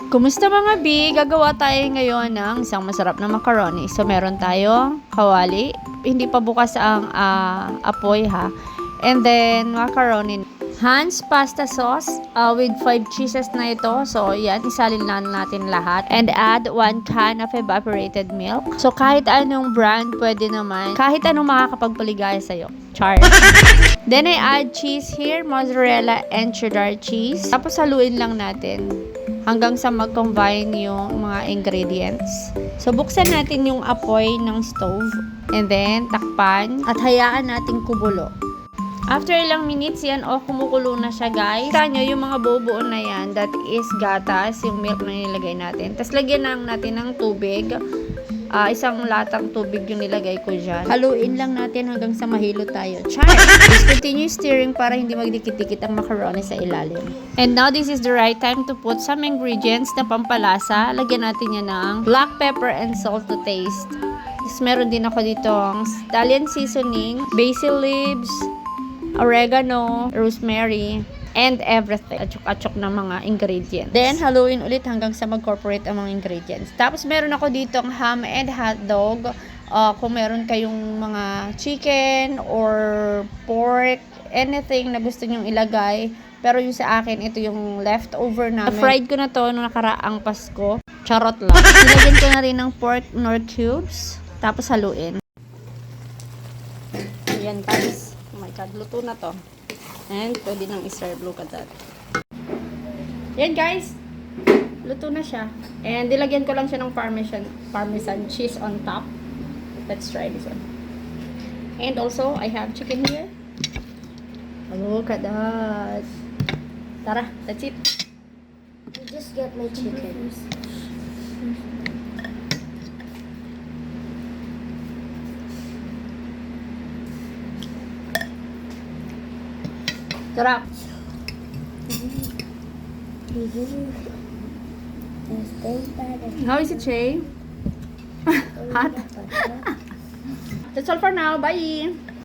Kumusta mga B? Gagawa tayo ngayon ng isang masarap na macaroni. So, meron tayo kawali. Hindi pa bukas ang apoy ha. And then, macaroni. Hans pasta sauce with 5 cheeses na ito. So, yan. Isalin na natin lahat. And add 1 can of evaporated milk. So, kahit anong brand, pwede naman. Kahit anong makakapagpaligaya sa'yo. Char. Then, I add cheese here. Mozzarella and cheddar cheese. Tapos, haluin lang natin hanggang sa mag-combine yung mga ingredients. So, buksan natin yung apoy ng stove. And then, takpan. At hayaan natin kumulo. After ilang minutes yan, kumukulo na siya guys. Kita nyo, yung mga buo-buo na yan, that is gatas, yung milk na nilagay natin. Tapos lagyan lang natin ng tubig. Isang latang tubig yung nilagay ko dyan. Haluin lang natin hanggang sa mahilo tayo. Char! Just continue stirring para hindi magdikit-dikit ang macaroni sa ilalim. And now, this is the right time to put some ingredients na pampalasa. Lagyan natin yan ng black pepper and salt to taste. Tapos meron din ako dito ang Italian seasoning, basil leaves, oregano, rosemary, and everything. Atsok-atsok na mga ingredients. Then, haluin ulit hanggang sa mag-corporate ang mga ingredients. Tapos, meron ako dito ang ham and hotdog. Kung meron kayong mga chicken or pork, anything na gusto nyong ilagay. Pero yung sa akin, ito yung leftover namin. Fried ko na to nung nakaraang Pasko. Charot lang. Nilagyan ko na rin ng pork nor cubes. Tapos, haluin. Ayan, guys. Oh my God, luto na to. And pwede nang i-serve. Look at that. Yan guys. Luto na siya. And dilagyan ko lang siya ng parmesan cheese on top. Let's try this one. And also, I have chicken here. Look at that. Tara, that's it. You just get my chicken. Sarap. How is it, Shay? Hot? That's all for now. Bye!